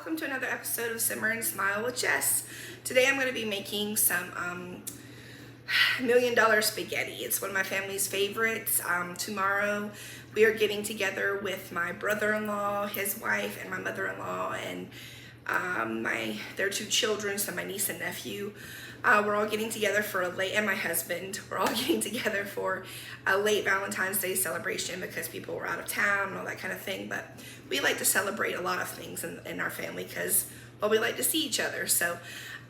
welcome to another episode of Simmer and Smile with Jess. Today I'm going to be making some $1 million spaghetti. It's one of my family's favorites. Tomorrow we are getting together with my brother-in-law, his wife, and my mother-in-law, and their two children, so my niece and nephew. We're all getting together for and my husband. We're all getting together for a late Valentine's Day celebration because people were out of town and all that kind of thing. But we like to celebrate a lot of things in our family because, well, we like to see each other. So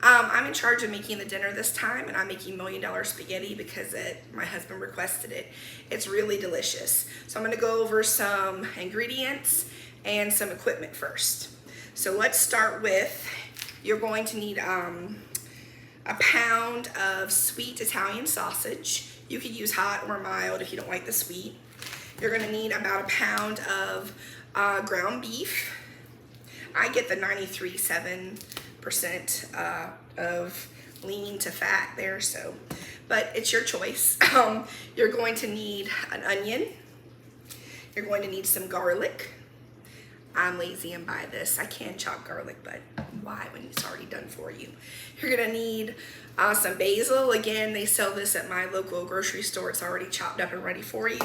I'm in charge of making the dinner this time, and I'm making $1 million spaghetti because my husband requested it. It's really delicious. So I'm going to go over some ingredients and some equipment first. So let's start with, you're going to need a pound of sweet Italian sausage. You could use hot or mild if you don't like the sweet. You're gonna need about a pound of ground beef. I get the 93.7% of lean to fat there, so, but it's your choice. You're going to need an onion. You're going to need some garlic. I'm lazy and buy this. I can chop garlic, but why when it's already done for you? You're gonna need some basil. Again, they sell this at my local grocery store. It's already chopped up and ready for you.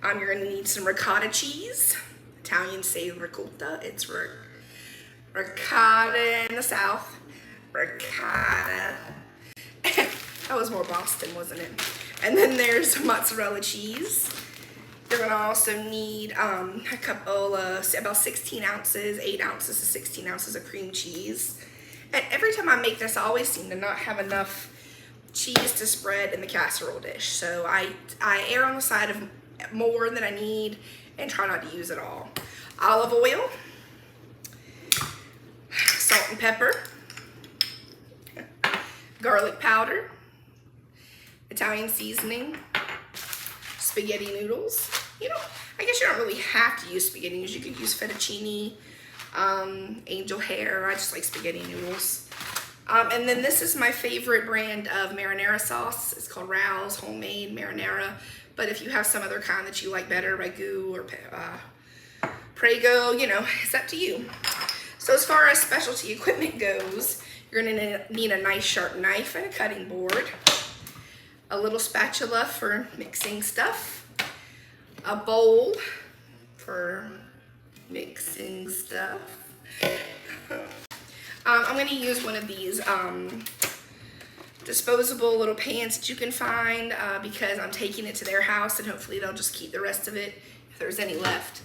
You're gonna need some ricotta cheese. Italians say ricotta. It's ricotta in the South. Ricotta. That was more Boston, wasn't it? And then there's mozzarella cheese. You're gonna also need a couple, about 16 ounces, 8 ounces to 16 ounces of cream cheese. And every time I make this, I always seem to not have enough cheese to spread in the casserole dish. So I err on the side of more than I need and try not to use it all. Olive oil, salt and pepper, garlic powder, Italian seasoning, spaghetti noodles. I guess you don't really have to use spaghetti noodles. You could use fettuccine, angel hair. I just like spaghetti noodles. And then this is my favorite brand of marinara sauce. It's called Rao's Homemade Marinara. But if you have some other kind that you like better, Ragu or Prego, it's up to you. So as far as specialty equipment goes, you're gonna need a nice sharp knife and a cutting board, a little spatula for mixing stuff, a bowl for mixing stuff. I'm going to use one of these disposable little pans that you can find because I'm taking it to their house, and hopefully they'll just keep the rest of it if there's any left.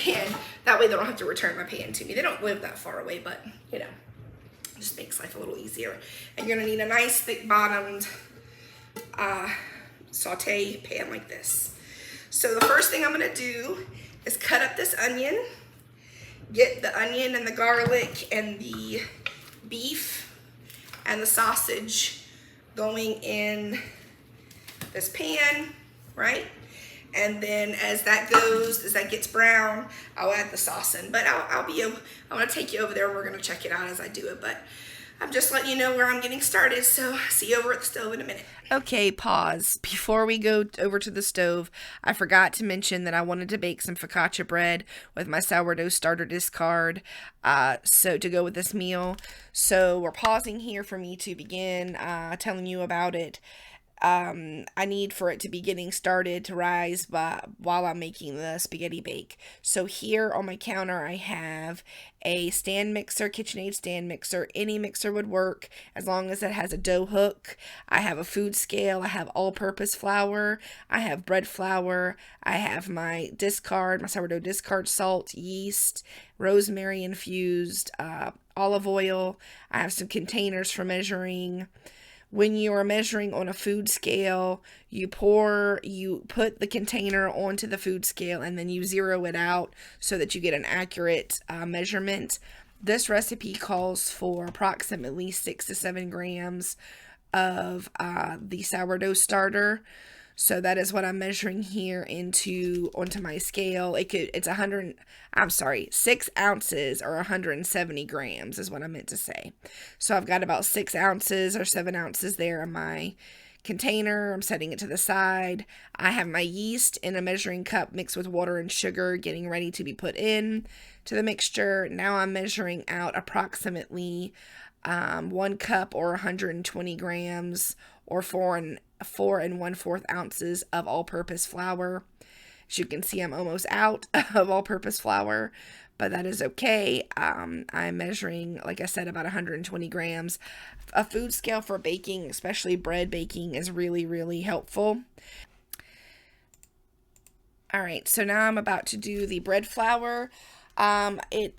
And that way they don't have to return my pan to me. They don't live that far away, but it just makes life a little easier. And you're going to need a nice thick bottomed saute pan like this. So the first thing I'm gonna do is cut up this onion, get the onion and the garlic and the beef and the sausage going in this pan, right? And then as that gets brown, I'll add the sauce in. But I'm gonna take you over there and we're gonna check it out as I do it. But I'm just letting you know where I'm getting started, so see you over at the stove in a minute. Okay, pause. Before we go over to the stove, I forgot to mention that I wanted to bake some focaccia bread with my sourdough starter discard, so to go with this meal. So we're pausing here for me to begin telling you about it. I need for it to be getting started to rise while I'm making the spaghetti bake. So here on my counter I have a stand mixer, KitchenAid stand mixer. Any mixer would work as long as it has a dough hook. I have a food scale. I have all-purpose flour. I have bread flour. I have my sourdough discard salt, yeast, rosemary infused, olive oil. I have some containers for measuring. When you are measuring on a food scale, you put the container onto the food scale and then you zero it out so that you get an accurate measurement. This recipe calls for approximately 6 to 7 grams of the sourdough starter. So that is what I'm measuring here onto my scale. It's 6 ounces or 170 grams is what I meant to say. So I've got about 6 ounces or 7 ounces there in my container. I'm setting it to the side. I have my yeast in a measuring cup mixed with water and sugar, getting ready to be put in to the mixture. Now I'm measuring out approximately 1 cup or 120 grams or 4 1/4 ounces of all-purpose flour. As you can see, I'm almost out of all-purpose flour, but that is okay. I'm measuring, like I said, about 120 grams. A food scale for baking, especially bread baking, is really, really helpful. All right, so now I'm about to do the bread flour.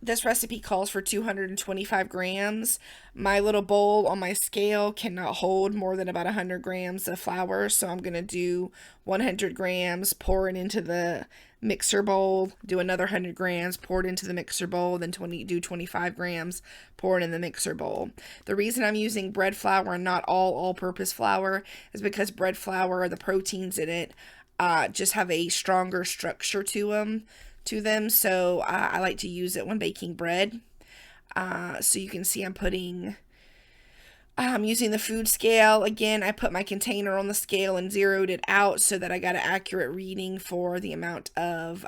This recipe calls for 225 grams. My little bowl on my scale cannot hold more than about 100 grams of flour, so I'm gonna do 100 grams, pour it into the mixer bowl, do another 100 grams, pour it into the mixer bowl, then do 25 grams, pour it in the mixer bowl. The reason I'm using bread flour and not all-purpose flour is because bread flour, the proteins in it, just have a stronger structure to them, so I like to use it when baking bread. So you can see I'm using the food scale. Again, I put my container on the scale and zeroed it out so that I got an accurate reading for the amount of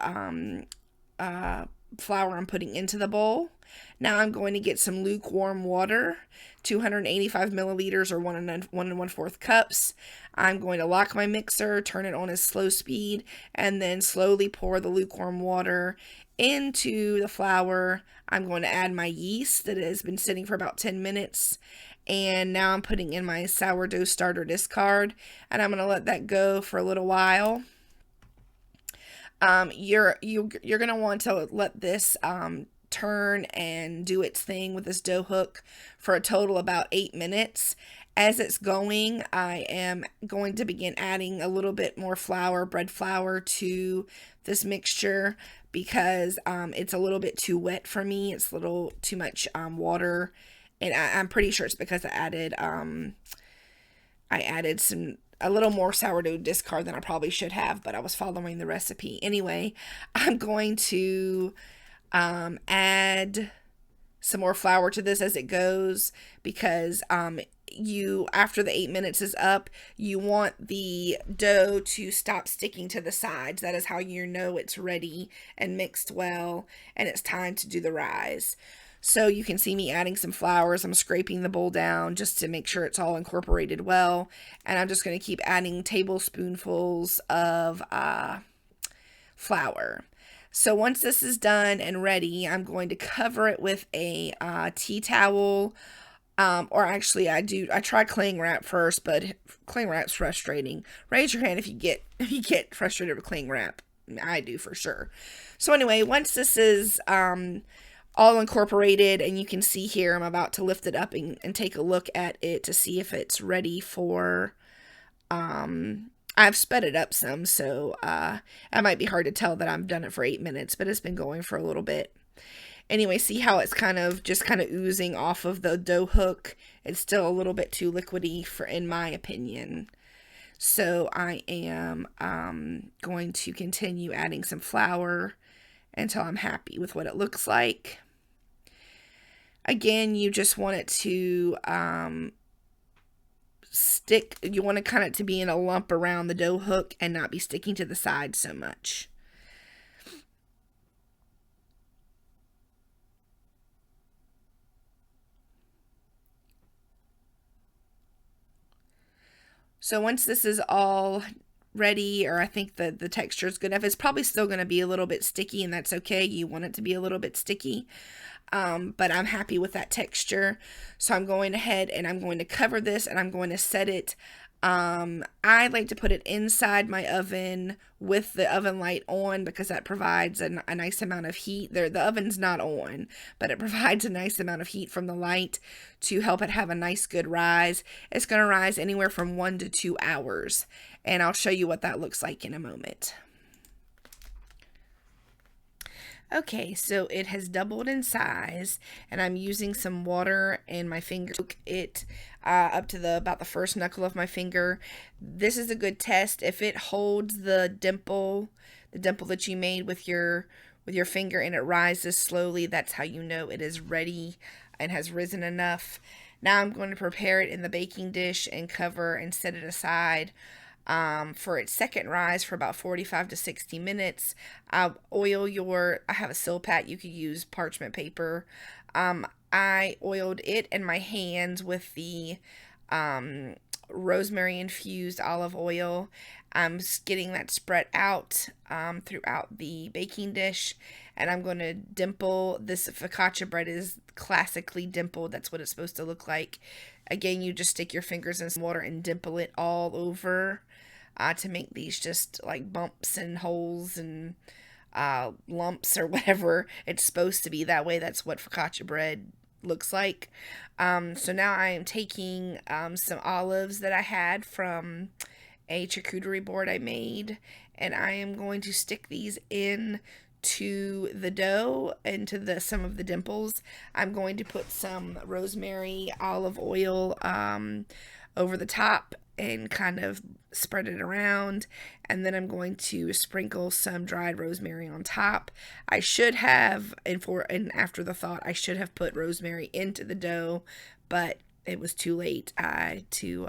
flour I'm putting into the bowl. Now I'm going to get some lukewarm water, 285 milliliters or 1 1/4 cups. I'm going to lock my mixer, turn it on as slow speed, and then slowly pour the lukewarm water into the flour. I'm going to add my yeast that has been sitting for about 10 minutes. And now I'm putting in my sourdough starter discard, and I'm going to let that go for a little while. You're going to want to let this turn and do its thing with this dough hook for a total about 8 minutes. As it's going, I am going to begin adding a little bit more flour, bread flour, to this mixture because it's a little bit too wet for me. It's a little too much water, and I'm pretty sure it's because I added a little more sourdough discard than I probably should have, but I was following the recipe. Anyway, I'm going to add some more flour to this as it goes because after the 8 minutes is up, you want the dough to stop sticking to the sides. That is how you know it's ready and mixed well, and it's time to do the rise. So you can see me adding some flours. I'm scraping the bowl down just to make sure it's all incorporated well. And I'm just going to keep adding tablespoonfuls of flour. So once this is done and ready, I'm going to cover it with a tea towel. Or actually I try cling wrap first, but cling wrap's frustrating. Raise your hand if you get frustrated with cling wrap. I do for sure. So anyway, once this is all incorporated, and you can see here I'm about to lift it up and take a look at it to see if it's ready for I've sped it up some, so it might be hard to tell that I've done it for 8 minutes, but it's been going for a little bit. Anyway, see how it's kind of oozing off of the dough hook. It's still a little bit too liquidy in my opinion. So I am going to continue adding some flour until I'm happy with what it looks like. Again, you just want it to stick. You want it to be in a lump around the dough hook and not be sticking to the side so much. So once this is all ready, or I think that the texture is good enough, it's probably still going to be a little bit sticky, and that's okay. You want it to be a little bit sticky. But I'm happy with that texture. So I'm going ahead and I'm going to cover this, and I'm going to set it. I like to put it inside my oven with the oven light on because that provides a nice amount of heat. The oven's not on, but it provides a nice amount of heat from the light to help it have a nice good rise. It's going to rise anywhere from 1 to 2 hours, and I'll show you what that looks like in a moment. Okay, so it has doubled in size, and I'm using some water and my finger to cook it up to about the first knuckle of my finger. This is a good test. If it holds the dimple that you made with your finger, and it rises slowly, that's how you know it is ready and has risen enough. Now I'm going to prepare it in the baking dish and cover and set it aside for its second rise for about 45 to 60 minutes. I have a Silpat, you could use parchment paper. I oiled it and my hands with the rosemary infused olive oil. I'm getting that spread out throughout the baking dish, and I'm going to dimple. This focaccia bread is classically dimpled. That's what it's supposed to look like. Again, you just stick your fingers in some water and dimple it all over to make these just like bumps and holes and lumps or whatever it's supposed to be. That way, that's what focaccia bread looks like. So now I am taking some olives that I had from a charcuterie board I made, and I am going to stick these in to the dough, into some of the dimples. I'm going to put some rosemary olive oil over the top and kind of spread it around, and then I'm going to sprinkle some dried rosemary on top. I should have, and after the thought, I should have put rosemary into the dough, but it was too late to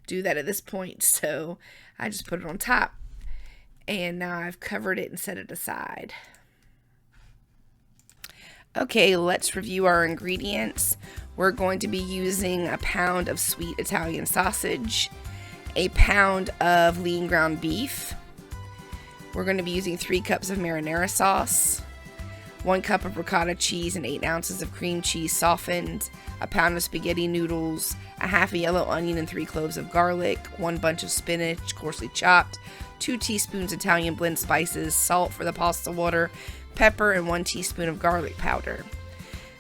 do that at this point, so I just put it on top, and now I've covered it and set it aside. Okay, let's review our ingredients. We're going to be using a pound of sweet Italian sausage, a pound of lean ground beef. We're going to be using 3 cups of marinara sauce, 1 cup of ricotta cheese and 8 ounces of cream cheese softened, a pound of spaghetti noodles, a half a yellow onion and 3 cloves of garlic, 1 bunch of spinach coarsely chopped, 2 teaspoons Italian blend spices, salt for the pasta water, pepper, and 1 teaspoon of garlic powder.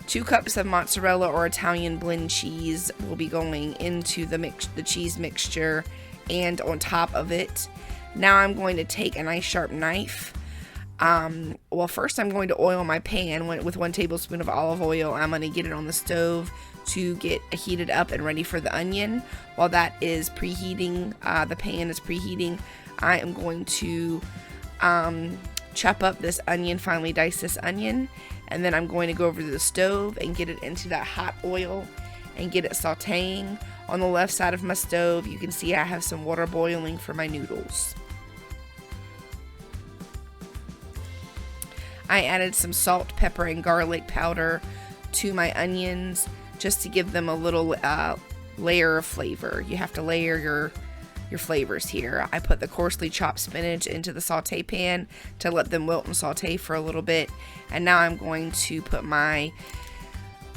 2 cups of mozzarella or Italian blend cheese will be going into the cheese mixture and on top of it. Now I'm going to take a nice sharp knife. First I'm going to oil my pan with 1 tablespoon of olive oil. I'm going to get it on the stove to get heated up and ready for the onion. While that is preheating, the pan is preheating, I am going to chop up this onion, finely dice this onion, and then I'm going to go over to the stove and get it into that hot oil and get it sauteing. On the left side of my stove, you can see I have some water boiling for my noodles. I added some salt, pepper, and garlic powder to my onions just to give them a little layer of flavor. You have to layer your flavors here. I put the coarsely chopped spinach into the saute pan to let them wilt and saute for a little bit. And now I'm going to put my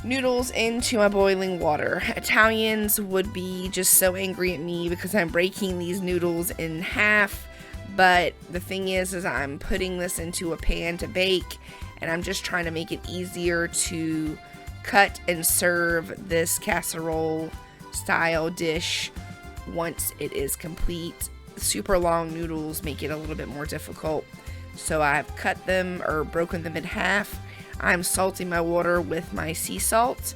noodles into my boiling water. Italians would be just so angry at me because I'm breaking these noodles in half. But the thing is I'm putting this into a pan to bake, and I'm just trying to make it easier to cut and serve this casserole style dish once it is complete. Super long noodles make it a little bit more difficult. So I've cut them or broken them in half. I'm salting my water with my sea salt,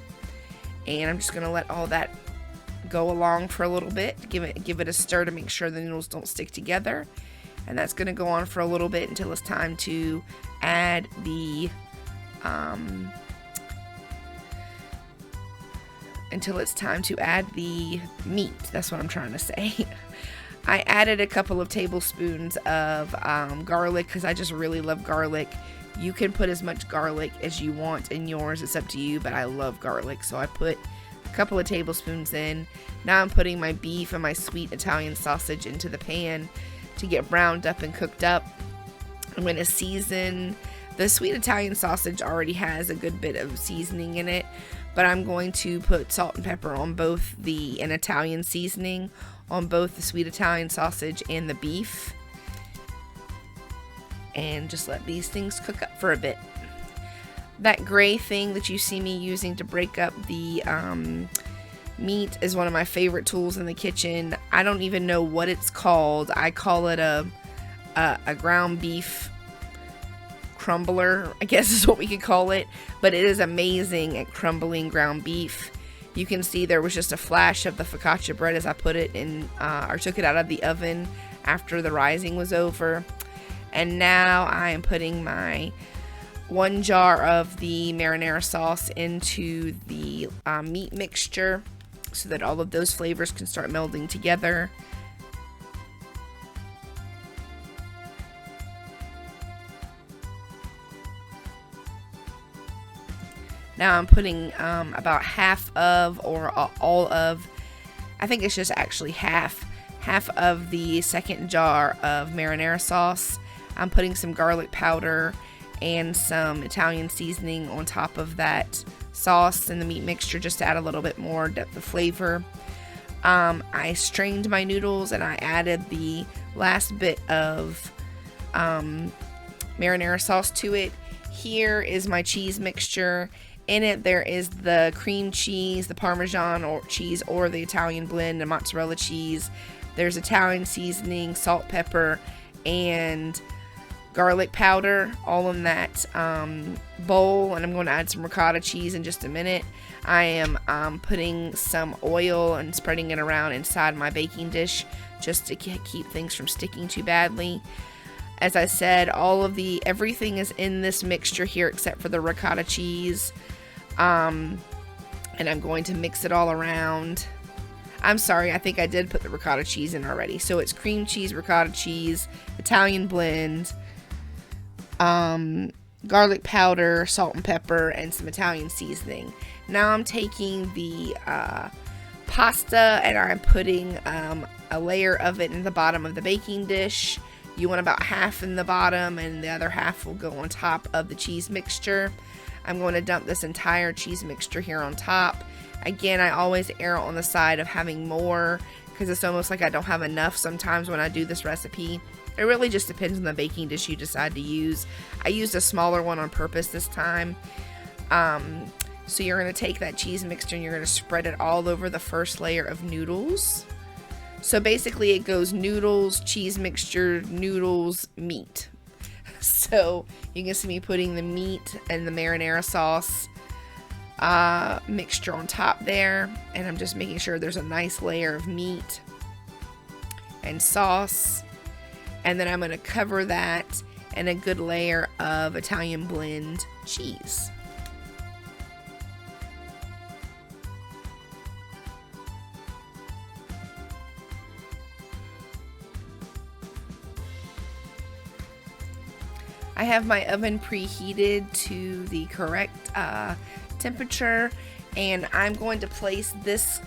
and I'm just going to let all that go along for a little bit. Give it a stir to make sure the noodles don't stick together. And that's going to go on for a little bit until it's time to add the meat. That's what I'm trying to say. I added a couple of tablespoons of garlic because I just really love garlic. You can put as much garlic as you want in yours. It's up to you, but I love garlic, so I put a couple of tablespoons in. Now I'm putting my beef and my sweet Italian sausage into the pan to get browned up and cooked up. I'm going to season. The sweet Italian sausage already has a good bit of seasoning in it, but I'm going to put salt and pepper on both an Italian seasoning on both the sweet Italian sausage and the beef, and just let these things cook up for a bit. That gray thing that you see me using to break up the meat is one of my favorite tools in the kitchen. I don't even know what it's called. I call it a ground beef crumbler, I guess is what we could call it, but it is amazing at crumbling ground beef. You can see there was just a flash of the focaccia bread as I put it in, or took it out of the oven after the rising was over. And now I am putting my 1 jar of the marinara sauce into the meat mixture so that all of those flavors can start melding together. Now I'm putting about half of, or all of, I think it's just actually half of the second jar of marinara sauce. I'm putting some garlic powder and some Italian seasoning on top of that sauce and the meat mixture just to add a little bit more depth of flavor. I strained my noodles and I added the last bit of marinara sauce to it. Here is my cheese mixture. In it, there is the cream cheese, the Parmesan or cheese, or the Italian blend, the mozzarella cheese. There's Italian seasoning, salt, pepper, and garlic powder, all in that bowl. And I'm going to add some ricotta cheese in just a minute. I am putting some oil and spreading it around inside my baking dish just to keep things from sticking too badly. As I said, everything is in this mixture here except for the ricotta cheese. And I'm going to mix it all around. I'm sorry, I think I did put the ricotta cheese in already. So it's cream cheese, ricotta cheese, Italian blend, garlic powder, salt and pepper, and some Italian seasoning. Now I'm taking the pasta and I'm putting a layer of it in the bottom of the baking dish. You want about half in the bottom and the other half will go on top of the cheese mixture. I'm going to dump this entire cheese mixture here on top. Again, I always err on the side of having more because it's almost like I don't have enough sometimes when I do this recipe. It really just depends on the baking dish you decide to use. I used a smaller one on purpose this time. So you're going to take that cheese mixture and you're going to spread it all over the first layer of noodles. So basically it goes noodles, cheese mixture, noodles, meat. So you can see me putting the meat and the marinara sauce mixture on top there. And I'm just making sure there's a nice layer of meat and sauce. And then I'm going to cover that in a good layer of Italian blend cheese. I have my oven preheated to the correct temperature, and I'm going to place this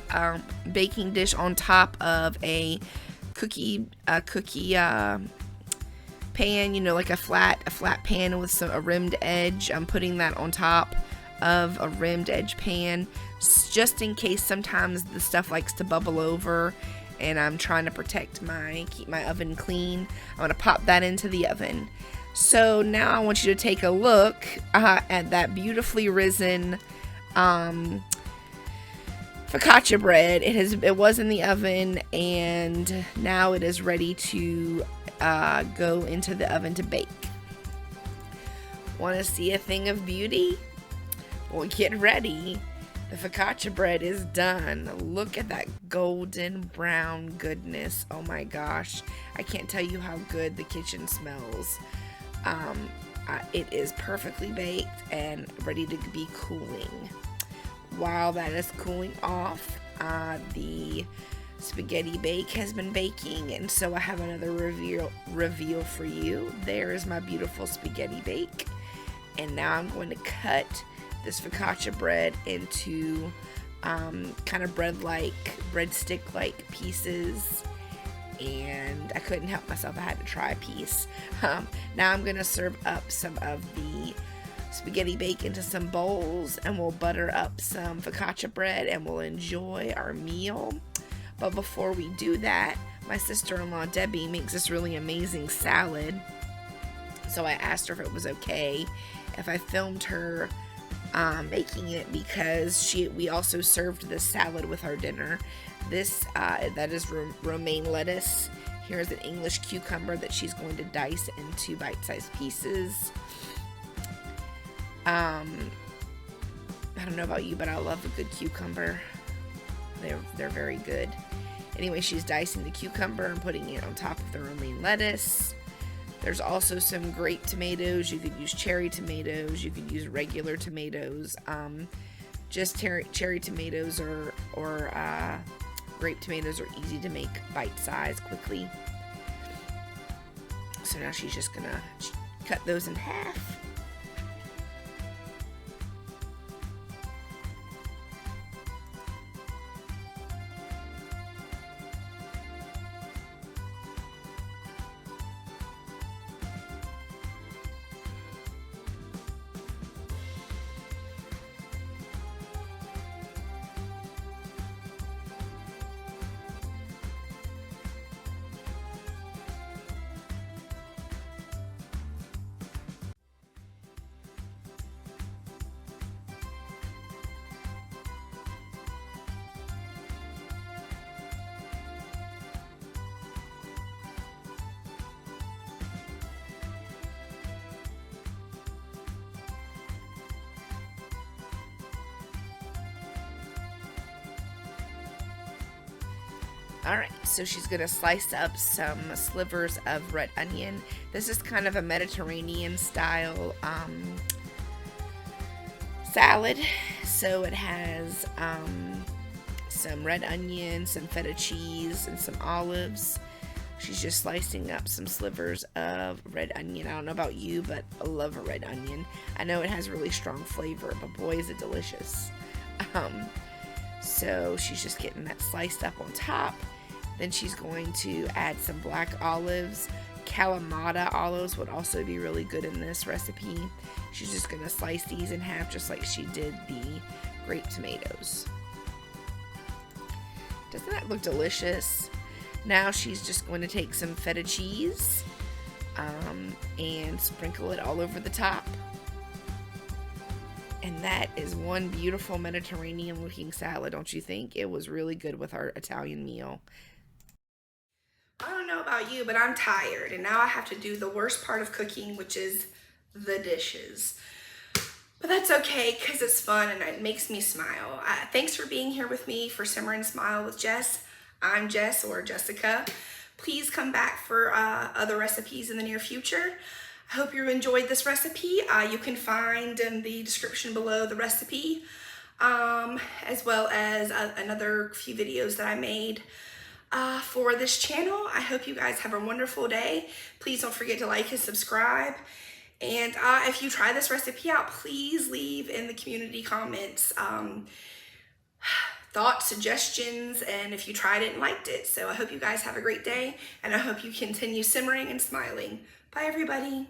baking dish on top of a cookie pan, like a flat pan with a rimmed edge. I'm putting that on top of a rimmed edge pan just in case sometimes the stuff likes to bubble over and I'm trying to keep my oven clean. I'm going to pop that into the oven. So now I want you to take a look at that beautifully risen focaccia bread. It was in the oven and now it is ready to go into the oven to bake. Want to see a thing of beauty? Well, get ready. The focaccia bread is done. Look at that golden brown goodness. Oh my gosh. I can't tell you how good the kitchen smells. It is perfectly baked and ready to be cooling. While that is cooling off, the spaghetti bake has been baking, and so I have another reveal for you. There is my beautiful spaghetti bake, and now I'm going to cut this focaccia bread into kind of breadstick-like pieces. And I couldn't help myself. I had to try a piece. Now I'm going to serve up some of the spaghetti bake into some bowls, and we'll butter up some focaccia bread and we'll enjoy our meal. But before we do that, my sister-in-law Debbie makes this really amazing salad. So I asked her if it was okay if I filmed her making it, because we also served this salad with our dinner. That is romaine lettuce. Here's an English cucumber that she's going to dice into bite-sized pieces. I don't know about you, but I love a good cucumber. They're very good. Anyway, she's dicing the cucumber and putting it on top of the romaine lettuce. There's also some grape tomatoes. You could use cherry tomatoes. You could use regular tomatoes. Just cherry tomatoes or grape tomatoes are easy to make bite-sized quickly. So now she's just gonna cut those in half. Alright, so she's going to slice up some slivers of red onion. This is kind of a Mediterranean style salad. So it has some red onion, some feta cheese, and some olives. She's just slicing up some slivers of red onion. I don't know about you, but I love a red onion. I know it has really strong flavor, but boy is it delicious. So she's just getting that sliced up on top. Then she's going to add some black olives. Kalamata olives would also be really good in this recipe. She's just going to slice these in half just like she did the grape tomatoes. Doesn't that look delicious? Now she's just going to take some feta cheese and sprinkle it all over the top. And that is one beautiful Mediterranean looking salad, don't you think? It was really good with our Italian meal. I don't know about you, but I'm tired, and now I have to do the worst part of cooking, which is the dishes. But that's okay, because it's fun and it makes me smile. Thanks for being here with me for Simmer and Smile with Jess. I'm Jess, or Jessica. Please come back for other recipes in the near future. I hope you enjoyed this recipe. You can find in the description below the recipe, as well as another few videos that I made for this channel. I hope you guys have a wonderful day. Please don't forget to like and subscribe. And if you try this recipe out, please leave in the community comments thoughts, suggestions, and if you tried it and liked it. So I hope you guys have a great day, and I hope you continue simmering and smiling. Bye, everybody.